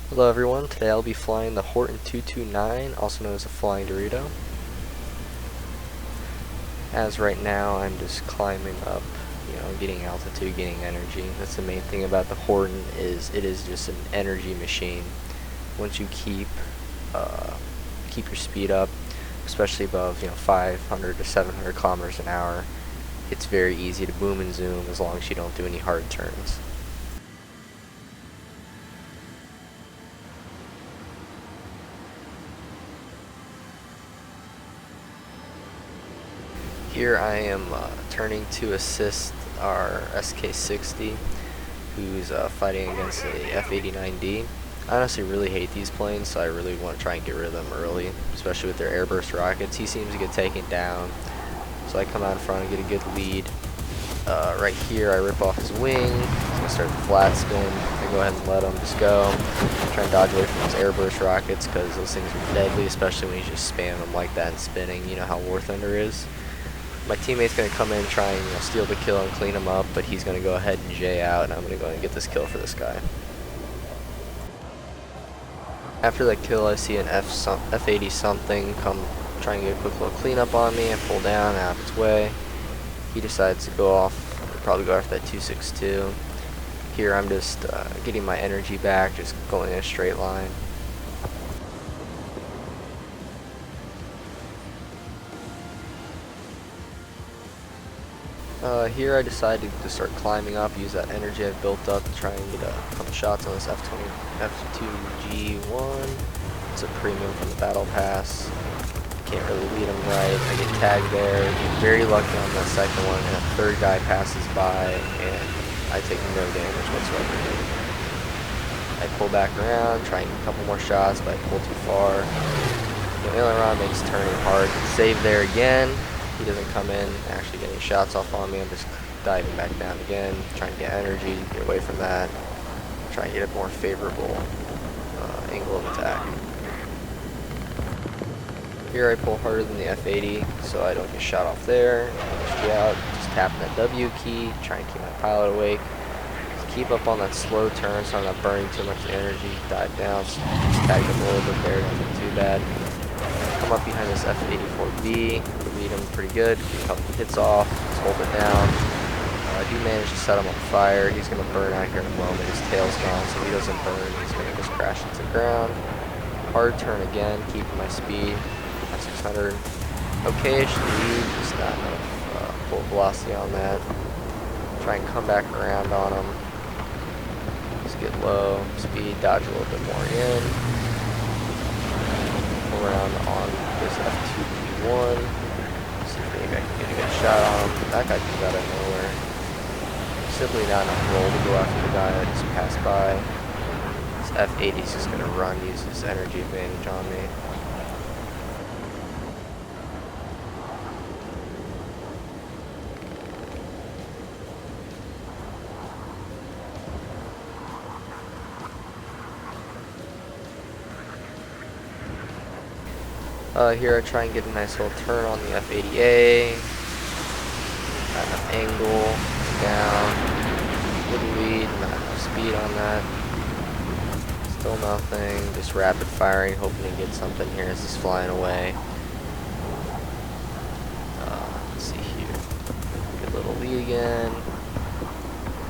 Hello everyone, today I'll be flying the Ho229, also known as a flying Dorito. As right now I'm just climbing up, getting altitude, getting energy. That's the main thing about the Horton is it is just an energy machine. Once you keep your speed up, especially above 500 to 700 kilometers an hour, it's very easy to boom and zoom as long as you don't do any hard turns. Here I am turning to assist our SK60, who's fighting against the F-89D. I honestly really hate these planes, so I really want to try and get rid of them early, especially with their airburst rockets. He seems to get taken down, so I come out in front and get a good lead. Right here I rip off his wing. He's going to start the flat spin. I go ahead and let him just go. Try and dodge away from those airburst rockets because those things are deadly, especially when you just spam them like that and spinning. You know how War Thunder is. My teammate's going to come in and try and steal the kill and clean him up, but he's going to go ahead and J out, and I'm going to go ahead and get this kill for this guy. After that kill, I see an F-80 something come try and get a quick little cleanup on me. I pull down out of its way. He decides to go off, probably go after that 262. Here I'm just getting my energy back, just going in a straight line. Here I decided to start climbing up, use that energy I've built up to try and get a couple shots on this F2G1. It's a premium from the battle pass. Can't really lead him right. I get tagged there. Get very lucky on the second one, and a third guy passes by, and I take no damage whatsoever. I pull back around, try and get a couple more shots, but I pull too far. The aileron makes turning hard. Save there again. He doesn't come in, actually getting shots off on me. I'm just diving back down again, trying to get energy, get away from that, try and get a more favorable angle of attack. Here I pull harder than the F-80, so I don't get shot off there. Just out, just tapping that W key, try and keep my pilot awake. Just keep up on that slow turn so I'm not burning too much energy. Dive down, just tag him a little bit there, nothing too bad. Come up behind this F-84B, lead him pretty good, get a couple hits off, just hold it down. I do manage to set him on fire. He's going to burn out here in a moment. His tail's gone, so he doesn't burn. He's going to just crash into the ground. Hard turn again, keeping my speed at 600. Okay-ish lead, just not enough full velocity on that. Try and come back around on him. Just get low, speed, dodge a little bit more in. Around on this F2B1. See if maybe I can get a good shot on him. That guy comes out of nowhere. Simply not enough roll to go after the guy that just passed by. This F-80 is just going to run, use his energy advantage on me. Here I try and get a nice little turn on the F-80A. Got enough angle, down, good lead, not enough speed on that. Still nothing, just rapid firing, hoping to get something here as it's flying away. Let's see here, good little lead again.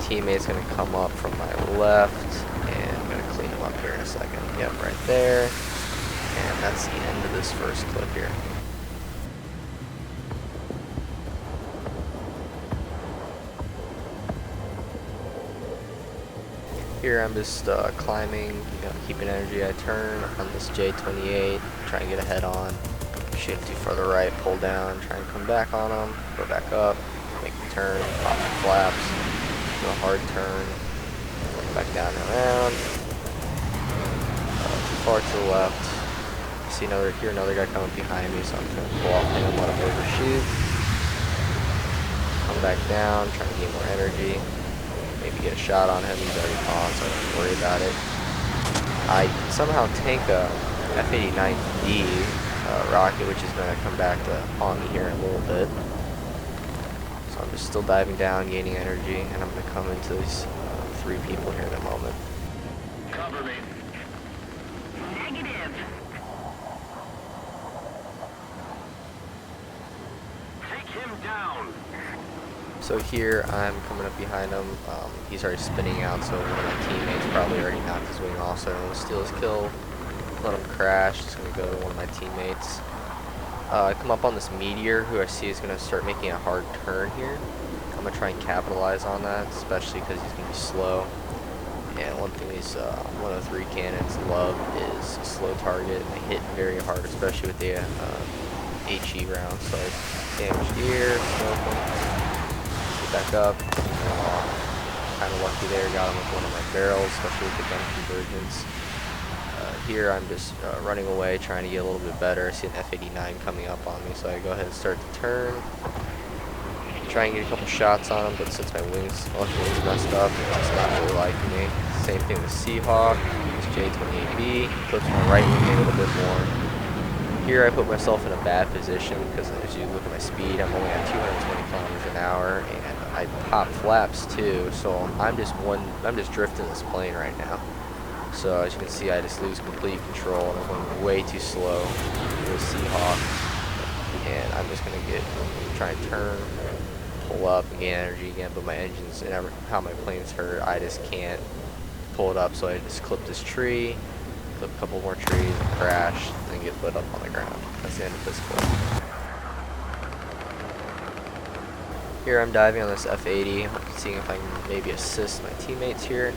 Teammate's gonna come up from my left, and I'm gonna clean him up here in a second. Yep, right there. And that's the end of this first clip here. Here I'm just climbing, keeping energy. I turn on this J28, try and get a head on. Shoot too far to the right, pull down, try and come back on them, go back up, make the turn, pop the flaps, do a hard turn, back down and around. Too far to the left. See another guy coming behind me, so I'm trying to pull off him, let him overshoot. Come back down, try and gain more energy. Maybe get a shot on him. He's already gone, so I don't have to worry about it. I somehow tank a F-89D rocket, which is going to come back to haunt me here in a little bit. So I'm just still diving down, gaining energy, and I'm going to come into these 3 people here in a moment. Cover me. So here I'm coming up behind him. He's already spinning out, so one of my teammates probably already knocked his wing off, so I'm going to steal his kill, let him crash. Just going to go to one of my teammates. I come up on this meteor who I see is going to start making a hard turn here. I'm going to try and capitalize on that, especially because he's going to be slow. And one thing these 103 cannons love is a slow target. They hit very hard, especially with the HE rounds. So I damaged here, smoke him, get back up. Kind of lucky there, got him with one of my barrels, especially with the gun convergence. Here I'm just running away, trying to get a little bit better. I see an F-89 coming up on me, so I go ahead and start the turn. Try and get a couple shots on him, but since my wings messed up, it's just not really liking me. Same thing with Seahawk. Use J28B. Clips my right wing a little bit more. Here I put myself in a bad position because as you look at my speed, I'm only at 220 kilometers an hour, and I pop flaps too. So I'm just drifting this plane right now. So as you can see, I just lose complete control, and I'm going way too slow with Seahawk. And I'm just gonna try and turn, pull up and gain energy again, but my engines and how my plane's hurt, I just can't pull it up. So I just clip this tree, clip a couple more trees, and crash, and get lit up on the ground. That's the end of this clip. Here I'm diving on this F-80, seeing if I can maybe assist my teammates here.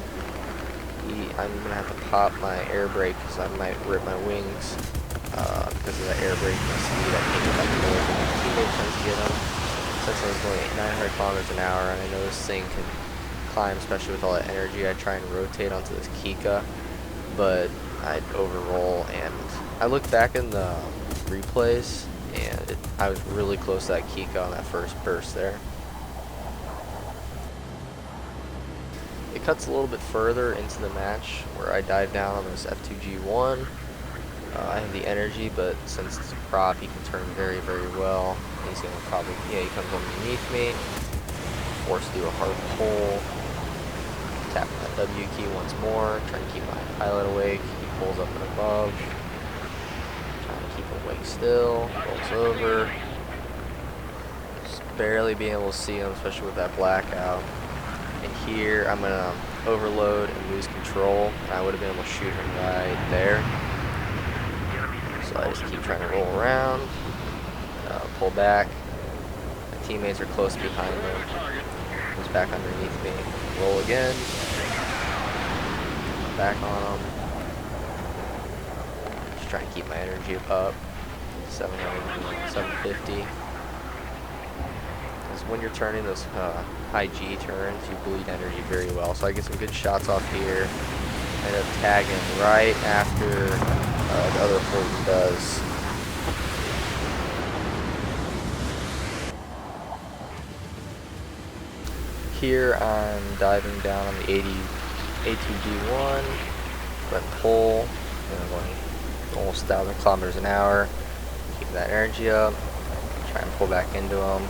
I'm gonna have to pop my air brake because I might rip my wings because of that air brake and the speed. I can't get back to work, and my teammate tries to get them. Since I was going at 900 kilometers an hour, and I know this thing can climb, especially with all that energy, I try and rotate onto this Kika, but I'd overroll. And I look back in the replays, and I was really close to that Kika on that first burst there. It cuts a little bit further into the match where I dive down on this F2G1. I have the energy, but since it's a prop, he can turn very, very well. He's going to probably, he comes underneath me, forced to do a hard pull, tap that W key once more, trying to keep my pilot awake. He pulls up and above, trying to keep him awake still, rolls over, just barely being able to see him, especially with that blackout. And here I'm going to overload and lose control. I would have been able to shoot him right there. So I just keep trying to roll around, pull back. My teammates are close behind him. Comes back underneath me. Roll again. Back on him. Just trying to keep my energy up. 700, 750. When you're turning those high G turns, you bleed energy very well. So I get some good shots off here. End up tagging right after the other person does. Here I'm diving down on the 80 A2G1, but pull, and I'm going almost 1,000 kilometers an hour. Keep that energy up. Try and pull back into them.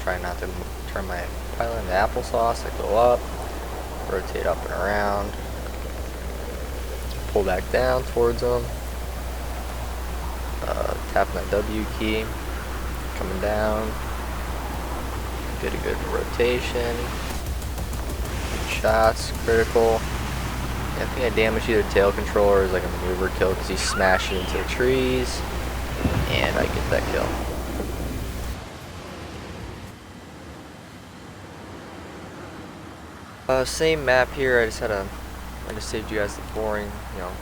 Try not to turn my pilot into applesauce. I go up, rotate up and around, pull back down towards them, tapping that W key, coming down, get a good rotation, good shots, critical. I think I damaged either tail controller or like a maneuver kill because he smashed it into the trees, and I get that kill. Same map here. I just saved you guys the boring,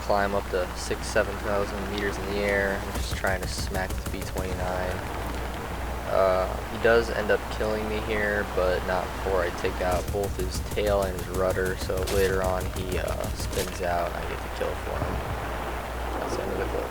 climb up to 6,000-7,000 meters in the air. I'm just trying to smack the B-29. He does end up killing me here, but not before I take out both his tail and his rudder. So later on, he spins out, and I get the kill for him. That's the end of the clip.